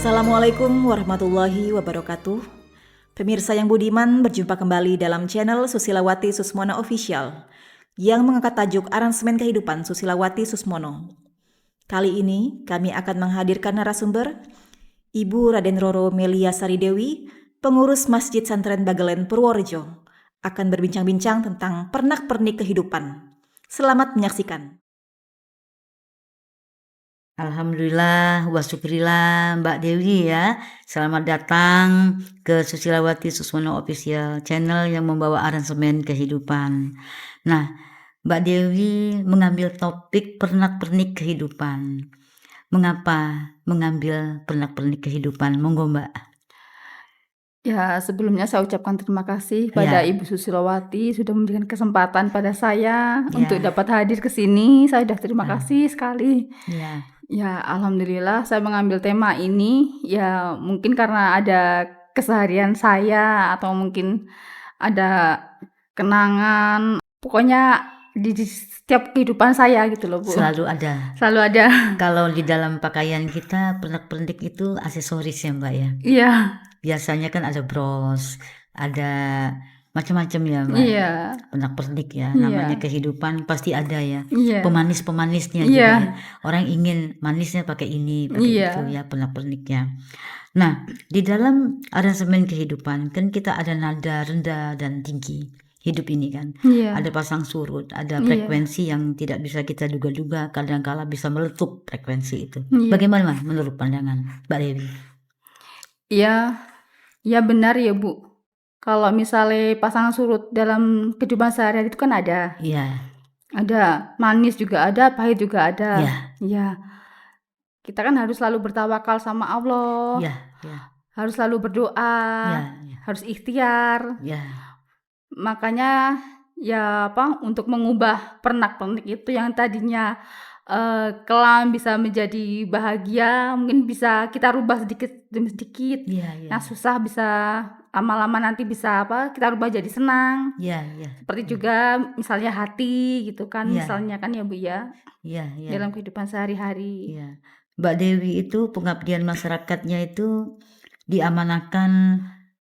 Assalamualaikum warahmatullahi wabarakatuh. Pemirsa yang budiman, berjumpa kembali dalam channel Susilawati Susmono Official yang mengangkat tajuk Aransemen Kehidupan Susilawati Susmono. Kali ini kami akan menghadirkan narasumber Ibu Raden Roro Melia Saridewi, pengurus Masjid Santren Bagelen Purworejo, akan berbincang-bincang tentang pernak-pernik kehidupan. Selamat menyaksikan. Alhamdulillah wa syukurillah Mbak Dewi ya. Selamat datang ke Susilawati Susmono Official, channel yang membawa aransemen kehidupan. Nah, Mbak Dewi mengambil topik pernak-pernik kehidupan. Mengapa mengambil pernak-pernik kehidupan? Monggo Mbak. Ya, sebelumnya saya ucapkan terima kasih pada Ibu Susilawati sudah memberikan kesempatan pada saya untuk dapat hadir ke sini. Saya sudah terima kasih sekali. Ya, alhamdulillah saya mengambil tema ini ya mungkin karena ada keseharian saya atau mungkin ada kenangan. Pokoknya di setiap kehidupan saya gitu loh, Bu. Selalu ada. Selalu ada. Kalau di dalam pakaian kita pernak-pernik itu aksesoris ya Mbak ya. Iya. Biasanya kan ada bros, ada macam-macam ya Mbak. Iya. Pernak-pernik ya, Iya. namanya kehidupan pasti ada ya. Iya. Pemanis-pemanisnya Iya. juga ya. Orang ingin manisnya pakai ini, pakai Iya. itu ya pernak-perniknya. Nah, di dalam aransemen kehidupan kan kita ada nada rendah dan tinggi hidup ini kan. Iya. Ada pasang surut, ada Iya. frekuensi yang tidak bisa kita duga-duga, kadang-kala bisa meletup frekuensi itu. Iya. Bagaimana menurut pandangan Mbak Dewi? Ya benar ya Bu. Kalau misalnya pasangan surut dalam kehidupan sehari-hari itu kan ada. Iya. Ada manis juga ada, pahit juga ada. Iya. Ya. Kita kan harus selalu bertawakal sama Allah. Iya. Iya. Harus selalu berdoa. Iya. Harus ikhtiar. Iya. Makanya ya untuk mengubah pernak-pernik itu yang tadinya kelam bisa menjadi bahagia, mungkin bisa kita rubah sedikit demi sedikit. Iya. Yang susah bisa lama-lama nanti bisa kita rubah jadi senang. Iya. Seperti juga misalnya hati gitu kan, Iya. misalnya kan ya Bu ya. Iya. Dalam kehidupan sehari-hari. Iya. Mbak Dewi itu pengabdian masyarakatnya itu diamanahkan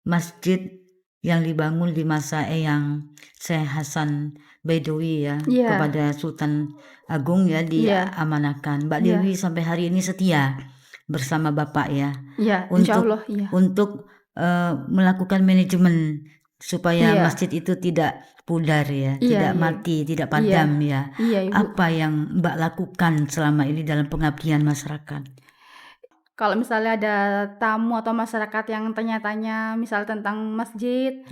masjid yang dibangun di masa Eyang Syekh Hasan Baidowi ya. Iya. Kepada Sultan Agung ya diamanahkan. Mbak Dewi sampai hari ini setia bersama Bapak ya. Iya, insya Allah. Untuk melakukan manajemen supaya Iya. masjid itu tidak pudar ya, Iya, tidak mati, tidak padam ya. Iya, Ibu. Apa yang Mbak lakukan selama ini dalam pengabdian masyarakat? Kalau misalnya ada tamu atau masyarakat yang tanya-tanya misal tentang masjid,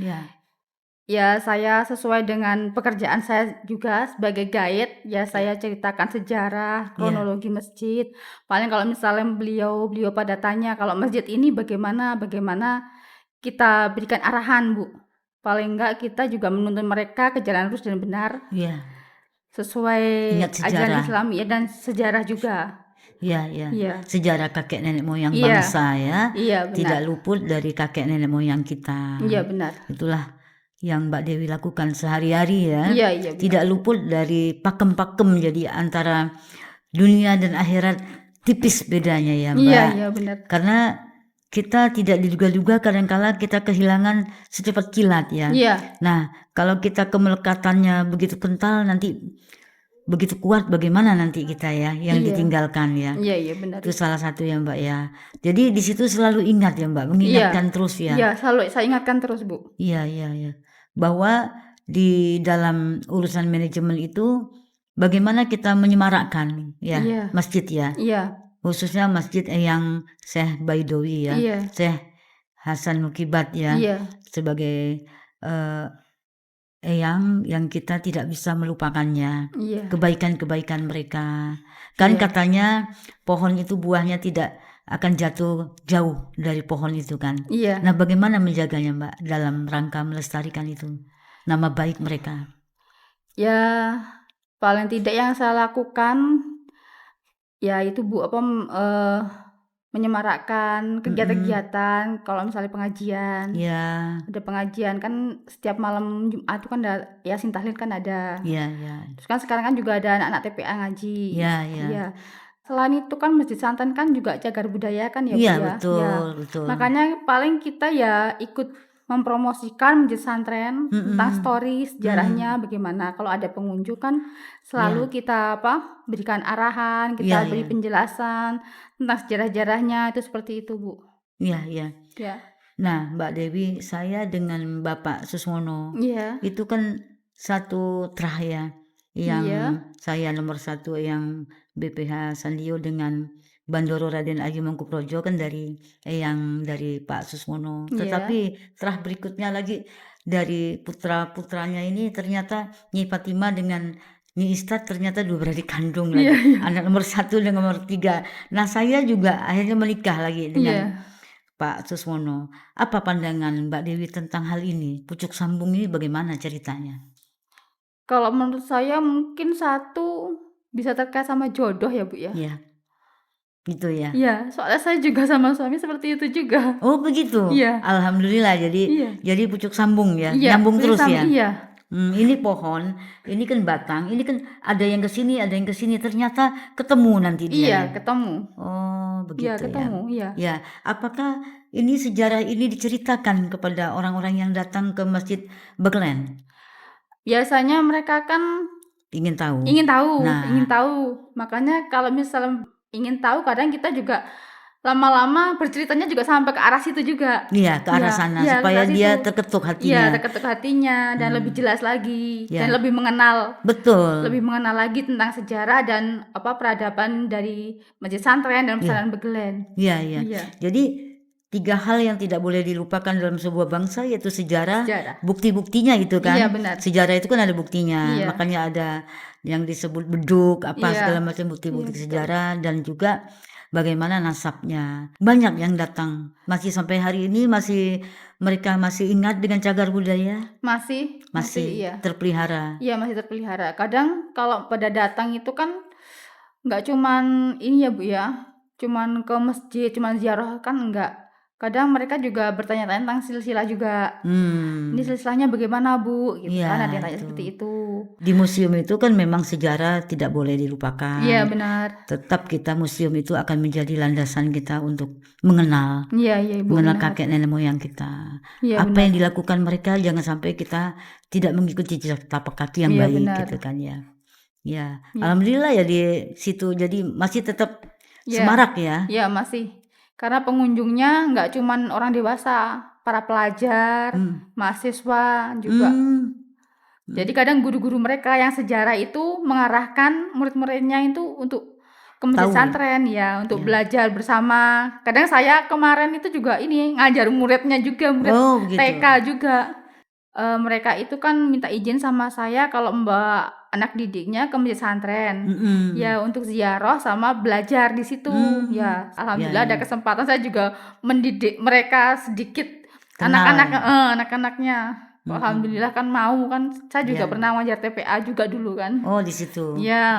ya saya sesuai dengan pekerjaan saya juga sebagai guide, ya saya ceritakan sejarah, kronologi masjid. Paling kalau misalnya beliau pada tanya kalau masjid ini bagaimana kita berikan arahan Bu. Paling enggak kita juga menuntun mereka ke jalan lurus dan benar. Iya. Sesuai Ingat ajaran Islam ya dan sejarah juga. Iya. Sejarah kakek nenek moyang bangsa ya. Iya, benar. Tidak luput dari kakek nenek moyang kita. Iya, benar. Itulah yang Mbak Dewi lakukan sehari-hari ya. Iya, benar. Tidak luput dari pakem-pakem, jadi antara dunia dan akhirat tipis bedanya ya Mbak. Iya, benar. Karena kita tidak diduga-duga kadang-kala kita kehilangan secepat kilat ya. Iya. Nah, kalau kita kemelekatannya begitu kental nanti begitu kuat bagaimana nanti kita ya yang ditinggalkan ya. Iya, benar. Itu salah satu ya Mbak ya. Jadi di situ selalu ingat ya Mbak, mengingatkan terus ya. Iya, selalu saya ingatkan terus Bu. Iya. Bahwa di dalam urusan manajemen itu bagaimana kita menyemarakkan ya masjid ya. Iya. Khususnya masjid Eyang Syekh Baidowi ya. Iya. Syekh Hasan Mukibat ya. Iya. Sebagai Eyang yang kita tidak bisa melupakannya. Iya. Kebaikan-kebaikan mereka. Kan katanya pohon itu buahnya tidak akan jatuh jauh dari pohon itu kan. Iya. Nah, bagaimana menjaganya Mbak dalam rangka melestarikan itu nama baik mereka? Ya, paling tidak yang saya lakukan ya itu Bu menyemarakkan kegiatan-kegiatan. Kalau misalnya pengajian, ada pengajian kan setiap malam Jumat itu kan ada Yasin Tahlil kan ada. Iya. Terus kan sekarang kan juga ada anak-anak TPA ngaji. Iya. Selain itu kan Masjid Santen kan juga cagar budaya kan ya Bu Iya, ya? betul, Ya. betul. Makanya paling kita ya ikut mempromosikan Masjid Santren tentang story sejarahnya bagaimana. Kalau ada pengunjung kan selalu kita berikan arahan, kita beri penjelasan tentang sejarah-sejarahnya, itu seperti itu Bu. Iya, iya. Ya. Nah, Mbak Dewi, saya dengan Bapak Suswono Iya. itu kan satu trah ya, yang saya nomor 1 yang BPH Sandio dengan Bandoro Raden Aji Mangkuprojo kan dari Pak Suswono. Tetapi trah berikutnya lagi dari putra-putranya ini ternyata Nyi Fatimah dengan Nyi Istad ternyata 2 beradik kandung lagi. Anak nomor 1 dan nomor 3. Nah, saya juga akhirnya menikah lagi dengan Pak Suswono. Apa pandangan Mbak Dewi tentang hal ini? Pucuk sambung ini bagaimana ceritanya? Kalau menurut saya mungkin satu bisa terkait sama jodoh ya Bu ya. Iya. Gitu ya. Iya, soalnya saya juga sama suami seperti itu juga. Oh, begitu. Iya. Alhamdulillah jadi pucuk sambung ya. Iya, Nyambung terus ya. Iya. Ini pohon, ini kan batang, ini kan ada yang ke sini, ada yang ke sini, ternyata ketemu nanti dia. Iya, ya? ketemu. Oh, begitu Iya, ketemu, ya. Ya, apakah ini sejarah ini diceritakan kepada orang-orang yang datang ke Masjid Beglen? Biasanya mereka kan Ingin tahu. Nah, ingin tahu. Makanya kalau misalnya ingin tahu, kadang kita juga lama-lama berceritanya juga sampai ke arah situ juga. Iya, ke arah sana supaya dia terketuk hatinya. Iya, terketuk hatinya dan lebih jelas lagi dan lebih mengenal. Betul. Lebih mengenal lagi tentang sejarah dan peradaban dari Masjid Santren dan Pesantren Beglen. Iya. Jadi 3 hal yang tidak boleh dilupakan dalam sebuah bangsa yaitu sejarah. Bukti-buktinya itu kan. Iya, benar. Sejarah itu kan ada buktinya. Makanya ada yang disebut beduk segala macam bukti-bukti sejarah dan juga bagaimana nasabnya. Banyak yang datang. Masih sampai hari ini mereka masih ingat dengan cagar budaya? Masih terpelihara. Iya, masih terpelihara. Kadang kalau pada datang itu kan nggak cuman ini ya Bu ya, cuman ke masjid, cuman ziarah kan enggak. Kadang mereka juga bertanya-tanya tentang silsilah juga. Ini silsilahnya bagaimana Bu? Gitu kan, ada yang tanya seperti itu. Di museum itu kan memang sejarah tidak boleh dilupakan. Iya, benar. Tetap kita museum itu akan menjadi landasan kita untuk mengenal. Iya, Ibu. Mengenal kakek nenek moyang kita. Apa yang dilakukan mereka jangan sampai kita tidak mengikuti jejak tapak kaki yang baik gitu kan ya. Ya, alhamdulillah ya di situ jadi masih tetap semarak ya. Iya, masih. Karena pengunjungnya nggak cuman orang dewasa, para pelajar, mahasiswa juga. Jadi kadang guru-guru mereka yang sejarah itu mengarahkan murid-muridnya itu untuk ke Masjid Santren ya, untuk belajar bersama. Kadang saya kemarin itu juga ini ngajar muridnya juga, murid TK juga. Mereka itu kan minta izin sama saya kalau Mbak anak didiknya ke Masjid Santren. Ya, untuk ziarah sama belajar di situ. Ya, alhamdulillah ada kesempatan saya juga mendidik mereka sedikit, anak-anaknya. Alhamdulillah kan mau kan. Saya juga pernah ngajar TPA juga dulu kan. Oh, di situ. Ya.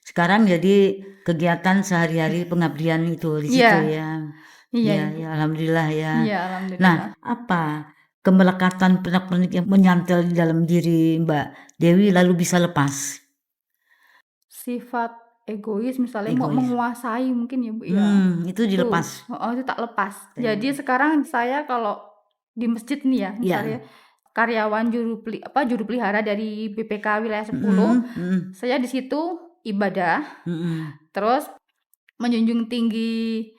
Sekarang jadi kegiatan sehari-hari pengabdian itu di situ ya. Iya, alhamdulillah ya. Iya, alhamdulillah. Nah, apa kemelekatan pernak-pernik yang menyantel di dalam diri Mbak Dewi lalu bisa lepas? Sifat egois misalnya mau menguasai mungkin ya Bu ya. Itu dilepas. Itu tak lepas. Jadi sekarang saya kalau di masjid nih ya, misalnya karyawan juru pelihara dari BPK wilayah 10, saya di situ ibadah, terus menjunjung tinggi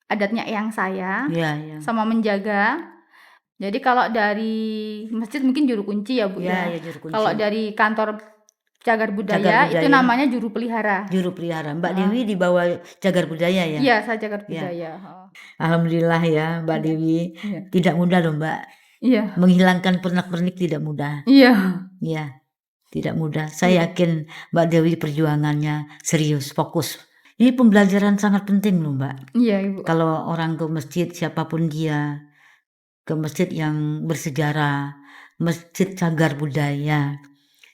adatnya eyang saya, sama menjaga. Jadi kalau dari masjid mungkin juru kunci ya Bu ya. Kalau dari kantor cagar budaya itu namanya juru pelihara. Juru pelihara. Mbak Dewi di bawah cagar budaya ya? Iya, saya cagar budaya. Alhamdulillah ya Mbak Dewi. Tidak mudah loh Mbak. Iya. Menghilangkan pernak-pernik tidak mudah. Iya. Iya, tidak mudah. Saya yakin Mbak Dewi perjuangannya serius, fokus. Ini pembelajaran sangat penting loh Mbak. Iya Ibu. Kalau orang ke masjid siapapun dia, ke masjid yang bersejarah, masjid cagar budaya,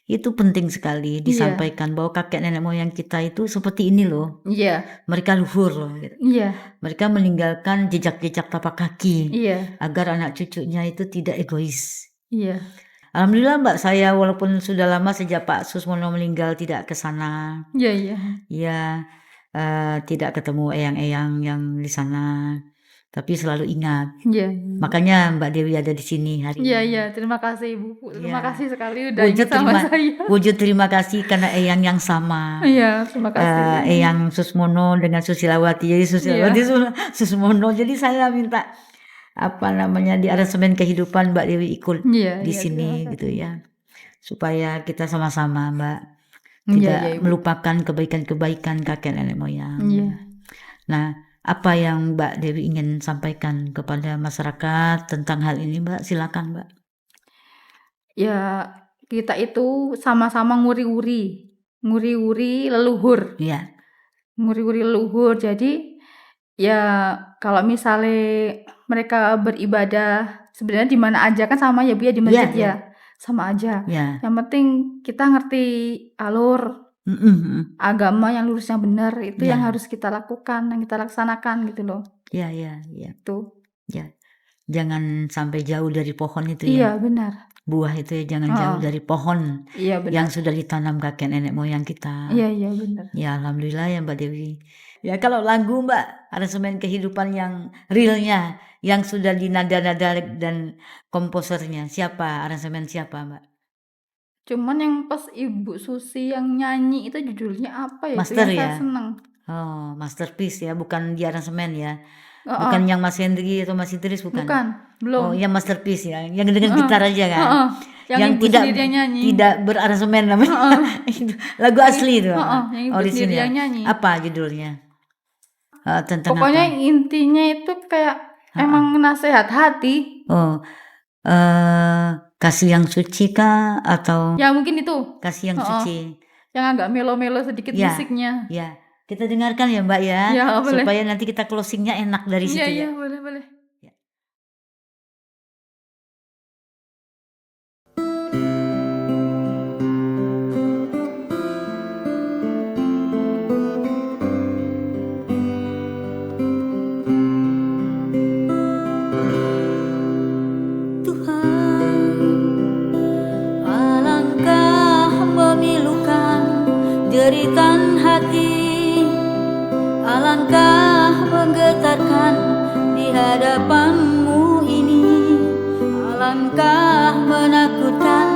itu penting sekali disampaikan bahwa kakek nenek moyang kita itu seperti ini loh. Iya. Mereka luhur loh. Gitu. Iya. Mereka meninggalkan jejak-jejak tapak kaki. Iya. Agar anak cucunya itu tidak egois. Iya. Alhamdulillah Mbak, saya walaupun sudah lama sejak Pak Susmono meninggal tidak ke sana. Iya iya. Ya, tidak ketemu eyang-eyang yang di sana, tapi selalu ingat. Iya iya. Makanya Mbak Dewi ada di sini hari Iya ini. iya, terima kasih Ibu. Terima Iya. kasih sekali udah Wujud ingat sama terima saya. wujud terima kasih karena eyang yang sama. Iya, terima kasih. Eyang Susmono dengan Susilawati. Jadi Susilawati Susmono. Jadi saya minta di aransemen kehidupan Mbak Dewi ikut Iya di iya, sini terima gitu kasih. ya. Supaya kita sama-sama Mbak Iya tidak iya Ibu. melupakan kebaikan-kebaikan kakek nenek moyang. Iya. Nah, apa yang Mbak Dewi ingin sampaikan kepada masyarakat tentang hal ini Mbak? Silakan Mbak. Ya, kita itu sama-sama nguri-uri leluhur. Iya. Nguri-uri leluhur. Jadi ya kalau misalnya mereka beribadah sebenarnya di mana aja kan sama ya Bu ya, di masjid Iya, ya. Sama aja. Ya. Yang penting kita ngerti alur agama yang lurus yang benar itu yang Ya. harus kita lakukan, yang kita laksanakan gitu loh. Iya. Tuh. Ya. Jangan sampai jauh dari pohon itu Iya, ya. benar. Buah itu ya jangan jauh dari pohon Iya, benar. yang sudah ditanam kakek nenek moyang kita. Iya, benar. Ya, alhamdulillah ya Mbak Dewi. Ya, kalau lagu Mbak, aransemen kehidupan yang realnya, yang sudah di nada-nada dan komposernya, siapa? Aransemen siapa Mbak? Cuman yang pas Ibu Susi yang nyanyi itu judulnya apa ya? Master itu yang ya? saya seneng. Oh, masterpiece ya, bukan di aransemen ya. Bukan yang Mas Hendri atau Mas Idris bukan. Bukan, belum. Oh, yang masterpiece ya, yang dengan gitar aja kan. Yang Ibu sendiri yang nyanyi. Tidak beraransemen namanya. Lagu asli itu. Yang Ibu sendiri yang nyanyi. Apa judulnya? Tentang Pokoknya apa? intinya itu kayak emang nasehat hati. Oh, kasih yang suci kah atau? Ya mungkin itu. Kasih yang suci. Yang agak melo-melo sedikit musiknya. Ya, kita dengarkan ya Mbak ya. Ya, boleh. Supaya nanti kita closingnya enak dari situ ya. Iya, boleh. Ya. Jeritan hati, alangkah menggetarkan di hadapanmu ini, alangkah menakutkan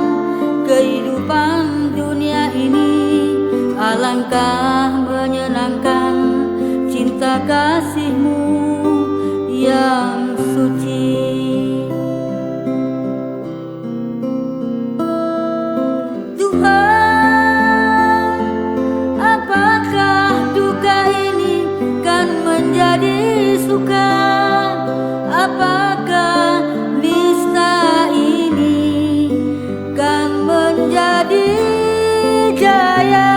kehidupan dunia ini, alangkah menyenangkan cinta kasihmu yang suci. Suka, apakah nista ini kan menjadi jaya?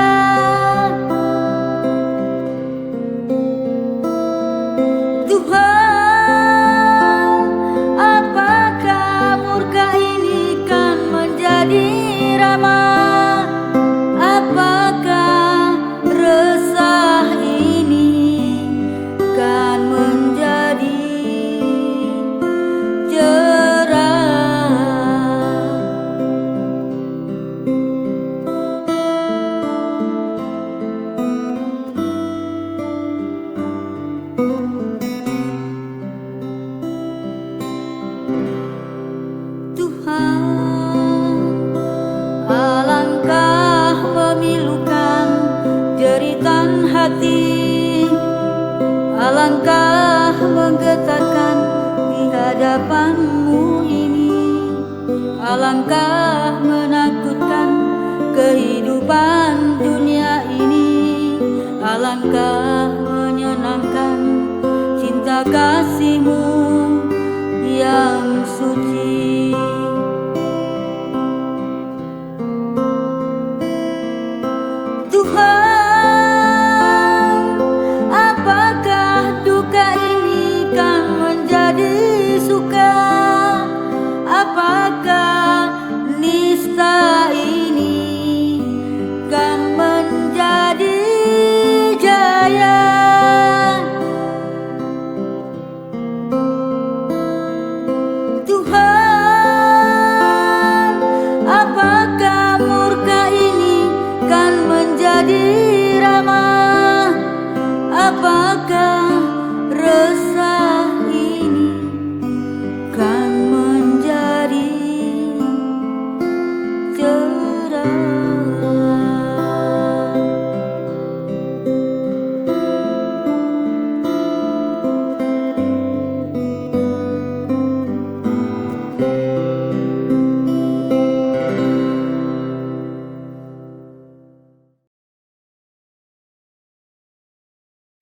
Tuhan, apakah murka ini kan menjadi ramah? Apakah resah ini kan menjadi cerah? Tuhan, alangkah memilukan jeritan hati, alangkah menggetarkan di hadapanmu ini, alangkah menakutkan kehidupan dunia ini, alangkah menyenangkan cinta kasihmu yang suci. Tuhan, apakah duka ini kan menjadi suka? Apakah nista ini kan menjadi jaya? Tuhan,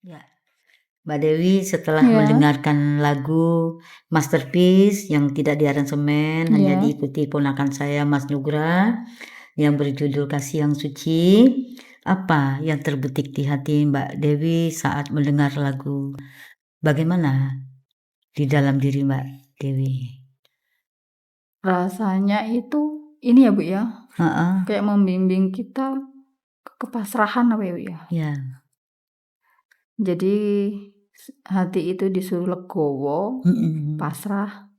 Ya, Mbak Dewi setelah Ya. mendengarkan lagu Masterpiece yang tidak diaransemen, hanya Ya. diikuti ponakan saya Mas Nugra yang berjudul Kasih yang Suci, apa yang terbetik di hati Mbak Dewi saat mendengar lagu? Bagaimana di dalam diri Mbak Dewi? Rasanya itu ini ya Bu ya, Heeh, kayak membimbing kita ke kepasrahan apa ya Bu ya. ya, Jadi hati itu disuruh legowo, mm-mm. pasrah.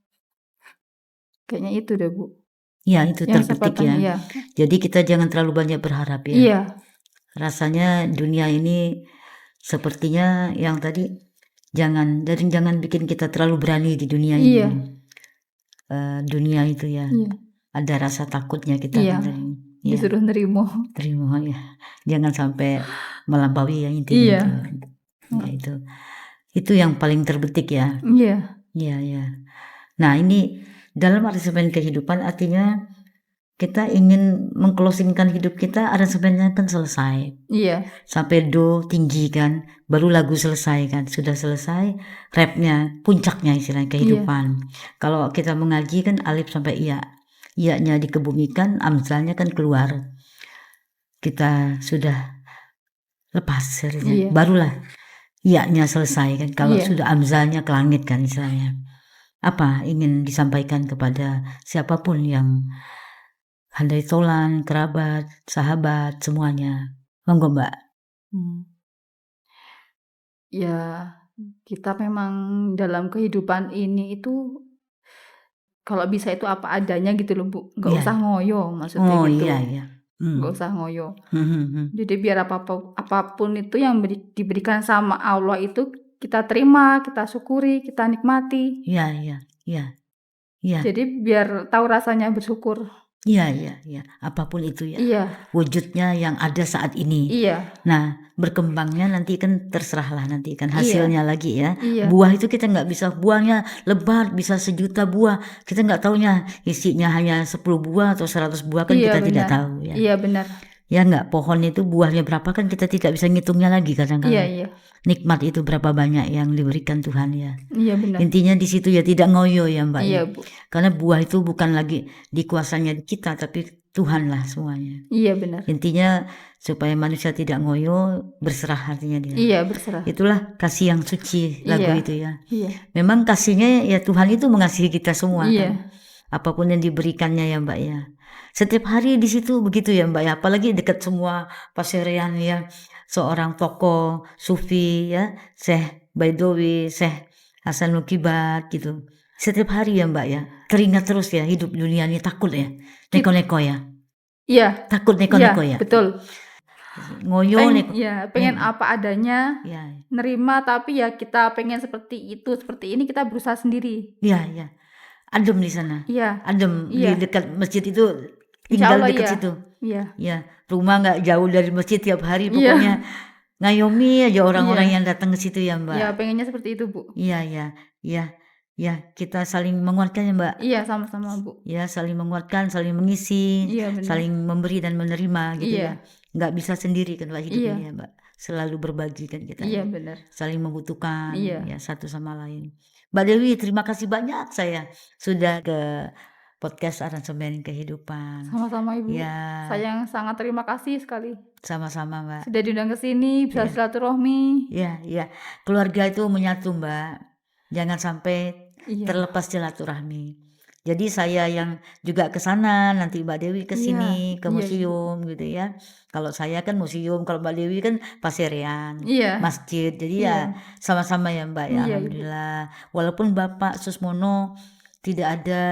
Kayaknya itu deh Bu. Ya itu Yang terbetik sepatahnya ya. ya. Jadi kita jangan terlalu banyak berharap ya. Iya, Rasanya dunia ini sepertinya yang tadi jangan bikin kita terlalu berani di dunia ini. Iya. Dunia itu ya. Iya. Ada rasa takutnya kita Iya. kan, ya, Disuruh nerimo. terima ya. Jangan sampai melampaui yang intinya Iya. itu. Ya, itu yang paling terbetik ya. Iya. Iya, ya. Nah, ini dalam aransemen kehidupan artinya kita ingin mengclosingkan hidup kita, aransemennya kan selesai. Iya. Sampai do tinggi kan, baru lagu selesai kan. Sudah selesai, rapnya, puncaknya istilahnya kehidupan. Kalau kita mengaji kan alif sampai iya. Iya-nya dikebumikan, amzalnya kan keluar. Kita sudah lepas, Iya. barulah iya-nya selesai kan. Kalau Iya. sudah amzalnya ke langit kan istilahnya. Apa ingin disampaikan kepada siapapun yang handai tolan, kerabat, sahabat, semuanya. Monggo Mbak. Ya, kita memang dalam kehidupan ini itu kalau bisa itu apa adanya gitu loh Bu. Nggak Iya. usah ngoyo maksudnya Oh gitu. iya, iya. Nggak usah ngoyo. Hmm. Jadi biar apapun itu yang diberikan sama Allah itu kita terima, kita syukuri, kita nikmati. Iya, iya, iya. Iya, Jadi biar tahu rasanya bersyukur. iya, iya, iya. Apapun itu ya. Iya, Wujudnya yang ada saat ini. iya, Nah, berkembangnya nanti kan terserahlah nanti kan hasilnya lagi ya. iya, Buah itu kita nggak bisa, buahnya lebat bisa 1.000.000 buah. Kita nggak taunya isinya hanya 10 buah atau 100 buah kan Iya, kita tidak benar. tahu ya. Iya benar. Ya nggak, pohon itu buahnya berapa kan kita tidak bisa ngitungnya lagi kadang-kadang. Iya, iya, Nikmat itu berapa banyak yang diberikan Tuhan ya. iya benar. Intinya di situ ya tidak ngoyo ya Mbak. Iya ya. Bu. Karena buah itu bukan lagi dikuasanya kita tapi Tuhan lah semuanya. Iya benar. Intinya supaya manusia tidak ngoyo, berserah artinya dia. Iya berserah. Itulah kasih yang suci lagu Iya. itu ya. Iya. Memang kasihnya ya Tuhan itu mengasihi kita semua Iya. kan. Apapun yang diberikannya ya Mbak ya. Setiap hari di situ begitu ya Mbak ya. Apalagi dekat semua pasarean ya. Seorang tokoh sufi ya, Syekh Baidowi, Syekh Hasan Mukibat gitu. Setiap hari ya Mbak ya. Teringat terus ya hidup dunia ini takut ya. Neko-neko ya. Iya. Takut Iya, neko-neko ya. betul. Ngoyo neko. Pengen apa adanya, Ya. nerima tapi ya kita pengen seperti itu, seperti ini kita berusaha sendiri. Iya, iya. Adem di sana. Iya. Adem Iya. di dekat masjid itu, Insya tinggal Allah dekat iya. situ. Iya. Ya, rumah nggak jauh dari masjid tiap hari Iya. pokoknya ngayomi aja orang-orang Iya. yang datang ke situ ya Mbak. Iya, pengennya seperti itu Bu. Iya, iya, iya, iya. Kita saling menguatkan ya Mbak. Iya, sama-sama Bu. Ya, saling menguatkan, saling mengisi, Iya benar. saling memberi dan menerima gitu Iya. ya. Nggak bisa sendiri kan Mbak hidup Iya. ini ya Mbak. Selalu berbagi kan kita. Iya ya. benar. Saling membutuhkan Iya. ya satu sama lain. Mbak Dewi, terima kasih banyak saya sudah ke podcast aransemen kehidupan. Sama-sama Ibu. Ya, Saya yang sangat terima kasih sekali sama-sama Mbak. sudah diundang ke sini, bisa Iya. silaturahmi. Ya, ya. Keluarga itu menyatu Mbak. Jangan sampai Iya. terlepas silaturahmi. Jadi saya yang juga ke sana, nanti Mbak Dewi ke Iya, sini, ke iya, museum gitu ya. Kalau saya kan museum, kalau Mbak Dewi kan pasarean, Iya. masjid. Jadi ya Iya. sama-sama ya Mbak ya, Iya, Ibu. alhamdulillah. Walaupun Bapak Susmono tidak ada,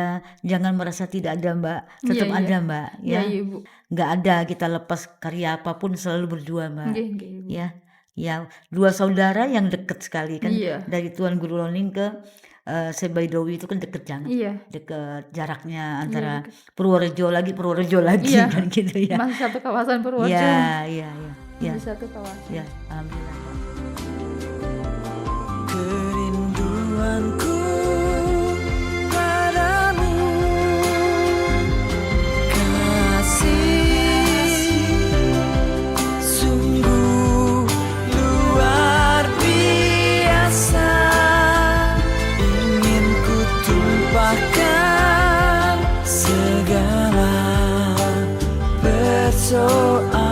jangan merasa tidak ada Mbak, tetap Iya, iya. ada Mbak Iya, ya. Ibu. Nggak ada kita lepas karya apapun selalu berdua Mbak. Nggih, nggih, Ibu. Ya, ya, dua saudara yang deket sekali kan. Iya. Dari Tuan Guru Roning ke Syekh Baidowi itu kan deket banget. Iya. Deket jaraknya antara deket. Purworejo lagi Iya. kan gitu ya. Masih satu kawasan Purworejo. Ya, ya, ya, ya, Masih satu kawasan. ya, alhamdulillah. Kerinduanku padamu, kasih sungguh luar biasa. lupakan segala persoalan.